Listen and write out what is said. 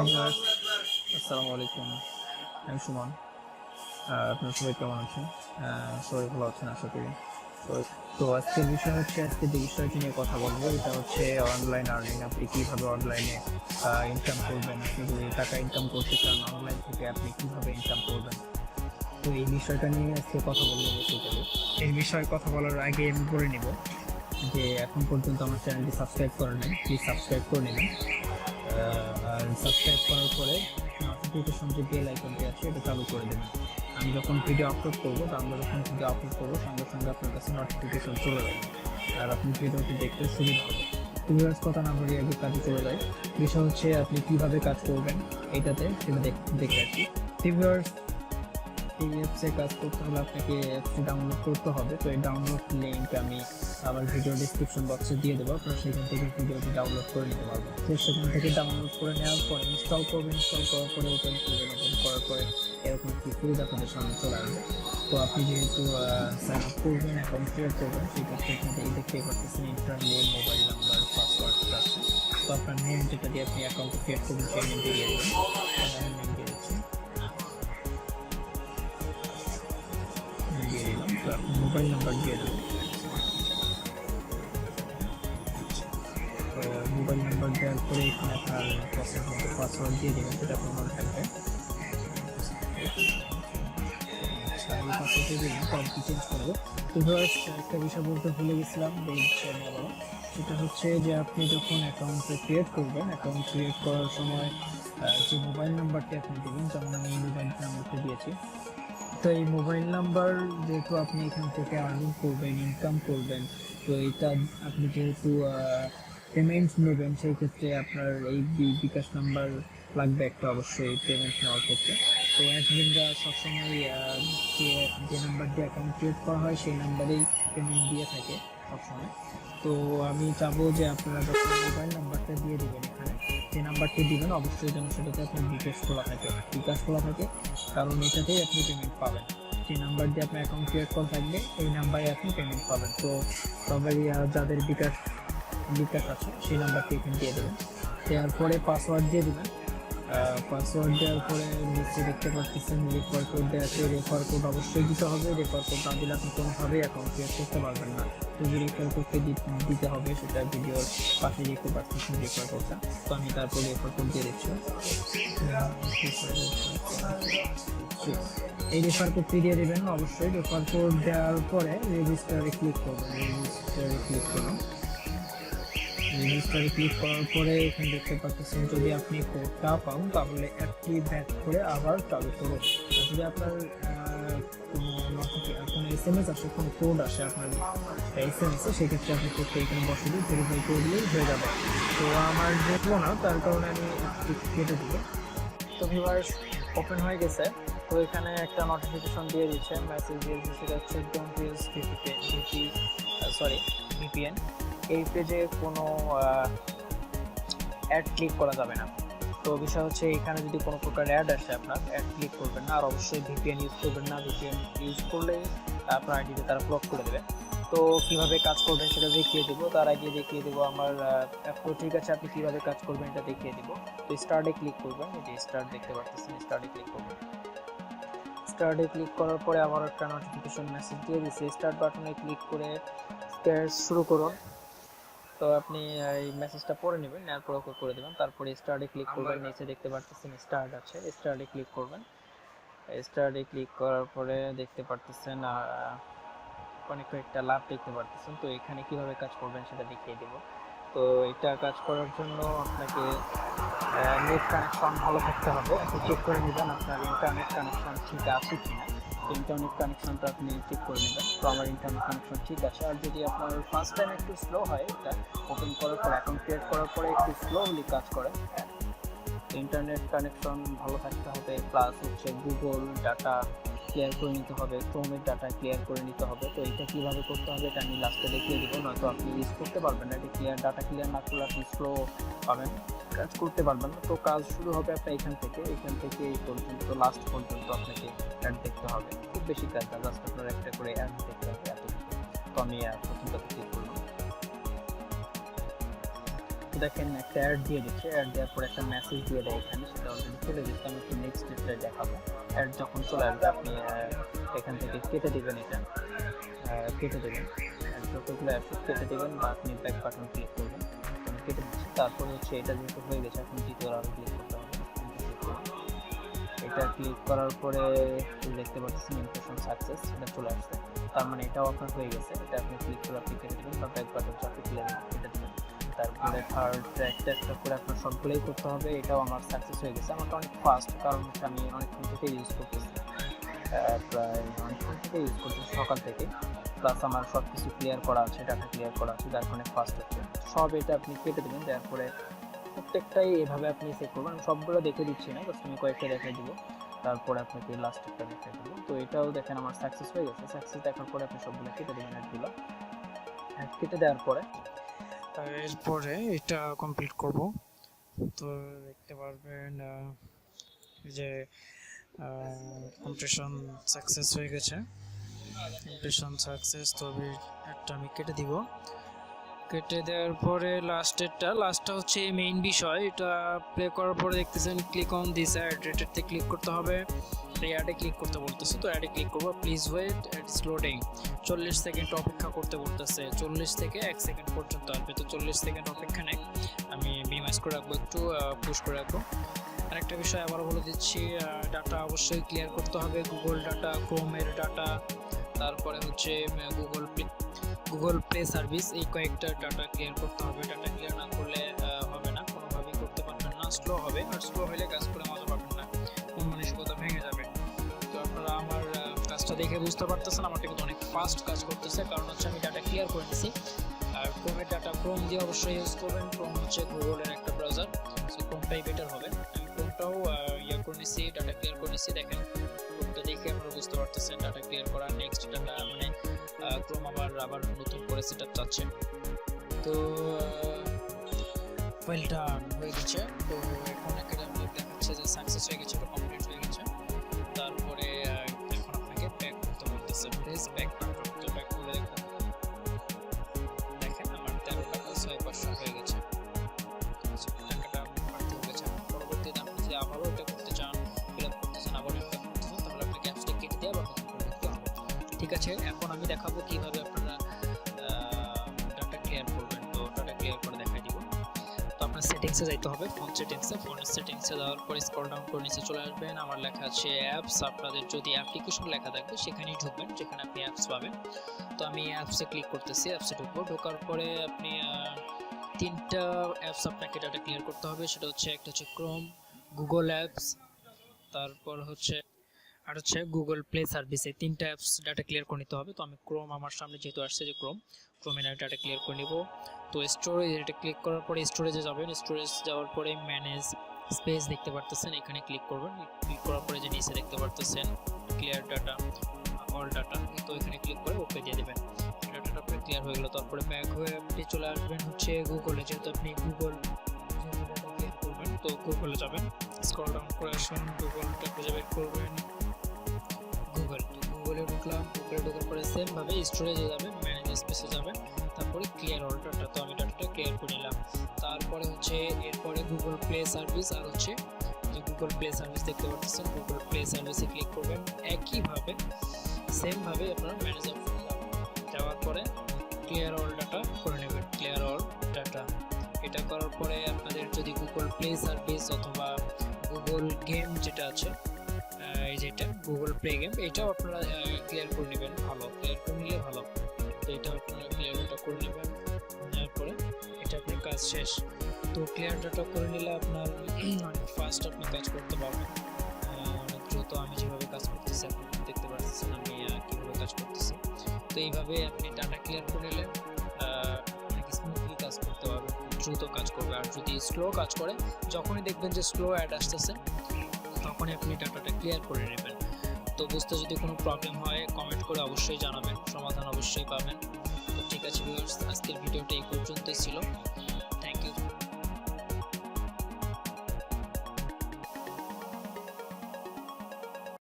Viewers, আসসালামু আলাইকুম। আমি সুমন। আপনারা সবাই কেমন আছেন? সবাই ভালো আছেন আশা করি। তো আজকের বিষয় হচ্ছে, আজকে যে বিষয়টি নিয়ে কথা বলবো এটা হচ্ছে অনলাইন আর্নিং। আপনি কীভাবে অনলাইনে ইনকাম করবেন, আপনি যদি টাকা ইনকাম করতে চান অনলাইন থেকে আপনি কীভাবে ইনকাম করবেন। তো এই বিষয়টা নিয়ে আজকে কথা বলবো বেসিক্যালি। এই বিষয়ে কথা বলার আগে আমি বলে নিব যে এখন পর্যন্ত আমার চ্যানেলটি সাবস্ক্রাইব করে নেন, প্লিজ সাবস্ক্রাইব করে নেবেন। আর সাবস্ক্রাইব করার পরে নোটিফিকেশন যে বেল আইকনটি আছে এটা চালু করে দেবেন। আমি যখন ভিডিও আপলোড করবো সঙ্গে সঙ্গে আপনার কাছে নোটিফিকেশন চলে যাবে আর আপনি ভিডিওটি দেখতে সুবিধা হবে। ভিউয়ার্স, কথা না বলে আগে কাজে চলে যায়। বিষয় হচ্ছে আপনি কিভাবে কাজ করবেন এটাতে সেটা দেখে আসি। ভিউয়ার্স, এই অ্যাপসে কাজ করতে হলে আপনাকে অ্যাপসটি ডাউনলোড করতে হবে। তো এই ডাউনলোড লিঙ্ক আমি আমার ভিডিও ডিসক্রিপশন বক্সে দিয়ে দেবো, আপনারা সেখান থেকে ভিডিওটি ডাউনলোড করে নিতে পারবেন। তো সেখান থেকে ডাউনলোড করে নেওয়ার পরে ইনস্টল করার পরে ওপেন করার পরে এরকম একটি পেজ আপনাদের সামনে চলে আসবে। তো আপনি যেহেতু সাইন আপ করবেন, অ্যাকাউন্ট ক্রিয়েট করবেন, সেক্ষেত্রে এখানে দেখতে পাচ্ছেন inter name, mobile number, password আছে। তো আপনার নেম যেটা দিয়ে আপনি অ্যাকাউন্ট ক্রিয়েট করবেন সেই নেম দিয়ে দেবেন। নেম দিয়ে দিচ্ছি, দিয়ে দিলাম। তো আপনি মোবাইল নাম্বার দিয়ে দেবেন। মোবাইল নাম্বার দেওয়ার পরে এখানে আপনার পাসওয়ার্ড দিয়ে দেবেন, সেটা আপনার মনে থাকবে। পাসওয়ার্ড দিয়ে দিলাম, পরবর্তী চেঞ্জ করবো। তো একটা বিষয় বলতে ভুলে গেছিলাম, সেটা হচ্ছে যে আপনি যখন অ্যাকাউন্ট ক্রিয়েট করবেন, অ্যাকাউন্ট ক্রিয়েট করার সময় যে মোবাইল নাম্বারটি আপনি দেবেন, যেমন আমি এই মোবাইল নাম্বারটা দিয়েছি। তো এই মোবাইল নাম্বার যেহেতু আপনি এখান থেকে আর্নিং করবেন, ইনকাম করবেন, তো এটা আপনি যেহেতু পেমেন্ট নেবেন, সেই ক্ষেত্রে আপনার এই বিকাশ নাম্বার লাগবে একটা, অবশ্যই পেমেন্ট নেওয়ার ক্ষেত্রে। তো অ্যাডমিনরা সবসময় যে নাম্বার দিয়ে অ্যাকাউন্ট ক্রিয়েট করা হয় সেই নাম্বারেই পেমেন্ট দিয়ে থাকে সবসময়। তো আমি চাবো যে আপনারা যখন মোবাইল নাম্বারটা দিয়ে দেবেন, এখানে যে নাম্বারটি দিবেন অবশ্যই যেন সেটাতে আপনার বিকাশ খোলা থাকে, কারণ এটাতেই আপনি পেমেন্ট পাবেন। যে নাম্বার দিয়ে আপনার অ্যাকাউন্ট ক্রিয়েট করা থাকবে এই নাম্বারে আপনি পেমেন্ট পাবেন। তো সবাই যাদের বিকাশ আছে সেই নাম্বারটি এখানে দিয়ে দেবেন। দেওয়ার পরে পাসওয়ার্ড দিয়ে দেবেন। পাসওয়ার্ড দেওয়ার পরে নিচে দেখতে পাচ্ছেন রেফার কোড দেওয়া আছে। রেফার কোড অবশ্যই দিতে হবে। রেফার কোড না দিলে আপনি কোনোভাবেই অ্যাকাউন্ট ক্রিয়েট করতে পারবেন না। তো যে রেফার কোডটি দিতে হবে সেটা ভিডিওর পাশে দেখতে পাচ্ছেন রেফার কোডটা। তো আমি তারপর রেফার কোড দিয়ে দিচ্ছি। এই রেফার কোডটি দিয়ে দেবেন অবশ্যই। রেফার কোড দেওয়ার পরে রেজিস্টারে ক্লিক করবেন। রেজিস্টারে ক্লিক করার পরে এখানে দেখতে পাচ্ছেন যদি আপনি কোডটা পান তাহলে অ্যাপটি ব্যাক করে আবার চালু করুন। যদি আপনার কোনো SMS আসে, কোনো কোড আসে আপনার SMS-এ, সেক্ষেত্রে আপনি কোডটা এখানে বসে দিয়ে ভেরিফাই করে দিলেই হয়ে যাবে। তো আমার দেখবো না, তার কারণে আমি কেটে দিব। তো ভিউয়ার্স, ওপেন হয়ে গেছে। তো এখানে একটা নোটিফিকেশন দিয়ে দিচ্ছে, মেসেজ দিয়ে দিচ্ছে, সেটা হচ্ছে ডোন্ট ইউজ VPN। এই পেজে কোনো অ্যাড ক্লিক করা যাবে না। তো বিষয় হচ্ছে এখানে যদি কোনো প্রকার অ্যাড আসে আপনার অ্যাড ক্লিক করবেন না, আর অবশ্যই VPN ইউজ করবেন না। VPN ইউজ করলে আপনার আইডিতে তারা ব্লক করে দেবে। তো কিভাবে কাজ করবেন সেটা দেখিয়ে দেবো, তার আগে দেখিয়ে দেবো আমার তো ঠিক আছে, আপনি কিভাবে কাজ করবেন এটা দেখিয়ে দেবো। তো স্টার্টে ক্লিক করবেন, এই যে স্টার্ট দেখতে পাচ্ছেন, স্টার্টে ক্লিক করবেন। স্টার্টে ক্লিক করার পরে আবার একটা নোটিফিকেশন মেসেজ দিয়ে দিচ্ছে, স্টার্ট বাটনে ক্লিক করে শুরু করুন। তো আপনি এই মেসেজটা পড়ে নেবেন, নেওয়ার পর ওকে করে দেবেন। তারপরে স্টার্টে ক্লিক করবেন, নিচে দেখতে পাচ্ছেন স্টার্ট আছে, স্টার্টে ক্লিক করবেন। স্টার্টে ক্লিক করার পরে দেখতে পাচ্ছেন কয়েকটা লাভ দেখতে পাচ্ছেন। তো এখানে কিভাবে কাজ করবেন সেটা দেখিয়ে দেব। তো এটা কাজ করার জন্য আপনাকে নেট কানেকশন ভালো থাকতে হবে। আপনি চেক করে নেবেন আপনার ইন্টারনেট কানেকশন ঠিক আছে কিনা। ইন্টারনেট কানেকশনটা আপনি চেক করে নেবেন। তো আমার ইন্টারনেট কানেকশন ঠিক আছে। আর যদি আপনার ফার্স্ট টাইম একটু স্লো হয়, এটা ওপেন করার পর অ্যাকাউন্ট ক্রিয়েট করার পরে একটু স্লোলি কাজ করে, ইন্টারনেট কানেকশন ভালো থাকতে হবে। প্লাস হচ্ছে গুগল ডাটা ক্লিয়ার করে নিতে হবে, ক্রোমের ডাটা ক্লিয়ার করে নিতে হবে। তো এটা কীভাবে করতে হবে এটা আমি লাস্টে দেখিয়ে দেবো, নয়তো আপনি ইউজ করতে পারবেন না। এটা ডাটা ক্লিয়ার না করলে আপনি স্লো পাবেন, কাজ করতে পারবেন না। তো কাজ শুরু হবে আপনার এখান থেকে এই পর্যন্ত, লাস্ট পর্যন্ত আপনাকে অ্যাড দেখতে হবে। খুব বেশি কাজ না, জাস্ট আপনার একটা করে অ্যাড দেখতে হবে এতটুকু। তো আমি প্রথমটাতে ক্লিক করলাম। তো দেখেন একটা অ্যাড দিয়ে দিচ্ছে, অ্যাড দেওয়ার পর একটা মেসেজ দিয়ে দেয় এখানে, সেটা অলরেডি চলে গেছে। আমি একটু নেক্সট স্টেপটা দেখাবো। অ্যাড যখন চলে আসবে আপনি এখান থেকে কেটে দেবেন, এটা কেটে দেবেন, যতগুলো অ্যাড কেটে দেবেন বা আপনি ব্যাক বাটন ক্লিক করবেন, আমি কেটে দিচ্ছি। তারপর হচ্ছে এটা যেহেতু হয়ে গেছে, এখন দ্বিতীয় আরও ক্লিক করতে হবে। এটা ক্লিক করার পরে দেখতে পাচ্ছেন ইমপ্রেশন সাকসেস, এটা চলে আসছে, তার মানে এটাও আপনার হয়ে গেছে। এটা আপনি ক্লিক করে আপনি কেটে দেবেন বা ব্যাক বাটন চাপে কেটে দেবেন। তারপরে থার্ড একটা করে আপনার সবগুলোই করতে হবে। এটাও আমার সাকসেস হয়ে গেছে। আমারটা অনেক ফাস্ট, কারণ আমি অনেকক্ষণ থেকে ইউজ করতেছি, প্রায় অনেকক্ষণ থেকে ইউজ করতেছি, সকাল থেকে। প্লাস আমার সব কিছু ক্লিয়ার করা আছে, ডাটা ক্লিয়ার করা আছে, যার কারণে ফাস্ট হচ্ছে। সব এটা আপনি কেটে দেবেন, দেওয়ার পরে প্রত্যেকটাই এভাবে আপনি সেট করবেন। আমি সবগুলো দেখে দিচ্ছি না, জাস্ট আমি কয়েকটা দেখাই দিব, তারপরে আপনাকে লাস্টেরটা দেখাই দিব। তো এটাও দেখেন আমার সাকসেস হয়ে গেছে। সাকসেস দেখার পরে আপনি সবগুলো কেটে দেবেন, অ্যাডগুলো কেটে দেওয়ার পরে এরপরে এটা কমপ্লিট করব। তো দেখতে পারবেন যে কম্প্রেশন সাকসেস হয়ে গেছে, কম্প্রেশন সাকসেস। তবে একটা আমি কেটে দিব, কেটে দেওয়ার পরে লাস্টটা হচ্ছে মেইন বিষয়। এটা প্লে করার পরে দেখতেছেন ক্লিক অন দিস অ্যাড, এটাতে ক্লিক করতে হবে। এই অ্যাডে ক্লিক করতে বলতেছে, তো অ্যাডে ক্লিক করবো। Please wait, it's loading. 40 second অপেক্ষা করতে বলতেছে, 40 থেকে 1 সেকেন্ড পর্যন্ত আসবে। তো 40 সেকেন্ড অপেক্ষা নেই, আমি মিনিমাইজ করে রাখবো, একটু পুশ করে রাখবো। আরেকটা বিষয় আবারও বলে দিচ্ছি, ডাটা অবশ্যই ক্লিয়ার করতে হবে, গুগল ডাটা, ক্রোমের ডাটা, তারপরে হচ্ছে গুগল প্লে সার্ভিস, এই কয়েকটা ডাটা ক্লিয়ার করতে হবে। ডাটা ক্লিয়ার না করলে হবে না, কোনোভাবেই করতে পারবেন না, স্লো হবে। আর স্লো হলে কাজ করে মজা পাবেন না, মন মানসিকতা ভেঙে যাবে। তো আপনারা আমার কাজটা দেখে বুঝতে পারতেছেন আমারটা কিন্তু অনেক ফাস্ট কাজ করতেছে, কারণ হচ্ছে আমি ডাটা ক্লিয়ার করে নিছি। আর ক্রোমের ডাটা ক্রোম দিয়ে অবশ্যই ইউজ করবেন, ক্রোম হচ্ছে গুগলের একটা ব্রাউজার, সো ক্রোমটাই বেটার হবে। আমি ক্রোমটাও করে নিছি, ডাটা ক্লিয়ার করে নিছি। দেখেন ক্রোমটা দেখে আপনারা বুঝতে পারতেছেন ডাটা ক্লিয়ার করা। নেক্সট ডাটা মানে ক্রোম আবার নতুন করে সেটআপ চাচ্ছে। তো ফাইলটা হয়ে গেছে। তো এখন দেখাচ্ছে যে সাকসেস হয়ে গেছে, এটা কমপ্লিট হয়ে গেছে। তারপরে এখন আপনাকে ব্যাক করতে বলতেছে, প্লিজ ব্যাক করতে, ব্যাক করে দেখেন আমার 13 টাকা 6% হয়ে গেছে, টাকাটা বাড়তে হয়েছে। পরবর্তীতে আপনি যদি আবারও এটা করতে চান, ফিল আপ করতে চান, আবারও এটা করতে চান, তাহলে আপনাকে অ্যাপসটা কেটে দিয়ে আবার নতুন করে দিতে হবে। ঠিক আছে, এখন আমি দেখাবো কিভাবে আপনারা ডাটা ক্লিয়ার করবেন। তো ডাটা ক্লিয়ার করে দেখাই দিব। তো আপনার সেটিংসে যাইতে হবে, ফোন সেটিংসে যাওয়ার পরে স্ক্রল ডাউন করে নিচে চলে আসবেন। আমার লেখা আছে অ্যাপস, আপনাদের যদি অ্যাপ্লিকেশন লেখা থাকবে সেখানেই ঢুকবেন, যেখানে আপনি অ্যাপস পাবেন। তো আমি অ্যাপসে ক্লিক করতেছি, অ্যাপসে ঢুকবো। ঢোকার পরে আপনি 3টা অ্যাপস আপনাকে ডাটা ক্লিয়ার করতে হবে। সেটা হচ্ছে একটা হচ্ছে ক্রোম, গুগল অ্যাপস, তারপর হচ্ছে আর হচ্ছে গুগল প্লে সার্ভিস। এই 3টা অ্যাপস ডাটা ক্লিয়ার করে নিতে হবে। তো আমি ক্রোম, আমার সামনে যেহেতু আসছে যে ক্রোমের ডাটা ক্লিয়ার করে নিব। তো স্টোরেজ, এটা ক্লিক করার পরে স্টোরেজে যাবেন। স্টোরেজ যাওয়ার পরে ম্যানেজ স্পেস দেখতে পারতেছেন, এখানে ক্লিক করবেন। ক্লিক করার পরে যে নিচে দেখতে পারতেছেন ক্লিয়ার ডাটা, অল ডাটা, তো এখানে ক্লিক করে ওকে দিয়ে দেবেন। ডাটাটা আপনার ক্লিয়ার হয়ে গেল। তারপরে ব্যাক হয়ে আপনি চলে আসবেন হচ্ছে গুগলে, যেহেতু আপনি গুগল ডাটা ক্লিয়ার করবেন, তো গুগলে যাবেন, স্ক্রল ডাউন করে আসুন, গুগলটা খুঁজে বের করবেন, গুগলে ঢুকলাম। গুগলে ঢোকার পরে সেম ভাবে স্টোরেজে যাবেন, ম্যানেজ স্পেসে যাবেন, তারপরে ক্লিয়ার অল ডাটা। তো আমি ডাটাটা ক্লিয়ার করে নিলাম। তারপরে হচ্ছে এরপরে গুগল প্লে সার্ভিস, আর হচ্ছে যে গুগল প্লে সার্ভিস দেখতে পাচ্ছেন, গুগল প্লে সার্ভিসে ক্লিক করবেন। একইভাবে সেম ভাবে আপনারা ম্যানেজ যাওয়ার পরে ক্লিয়ার অল ডাটা করে নেবেন, ক্লিয়ার অল ডাটা। এটা করার পরে আপনাদের যদি গুগল প্লে সার্ভিস অথবা গুগল গেম যেটা আছে, এই যেটা গুগল প্লে গেম, এটাও আপনারা ক্লিয়ার করে নেবেন, ক্লিয়ার করে নিলে ভালো। তো এটা আপনারা ক্লিয়ার করে নেবেন, নেওয়ার পরে এটা আপনার কাজ শেষ। তো ক্লিয়ার ডাটা করে নিলে আপনার অনেক ফাস্ট আপনি কাজ করতে পারবেন, অনেক দ্রুত। আমি যেভাবে কাজ করতেছি আপনি দেখতে পাচ্ছেন আমি কীভাবে কাজ করতেছি। তো এইভাবে আপনি ডাটা ক্লিয়ার করে নিলে অনেক স্মুথলি কাজ করতে পারবেন, দ্রুত কাজ করবে। আর যদি স্লো কাজ করে, যখনই দেখবেন যে স্লো অ্যাড আসতেছে, তখনই আপনি ডাটাটা ক্লিয়ার করে নেবেন। তো বুঝতে যদি কোনো প্রবলেম হয় কমেন্ট করে অবশ্যই জানাবেন, সমাধান অবশ্যই পাবেন। তো ঠিক আছে ভিউয়ার্স, আজকের ভিডিওটা এই পর্যন্তই ছিল।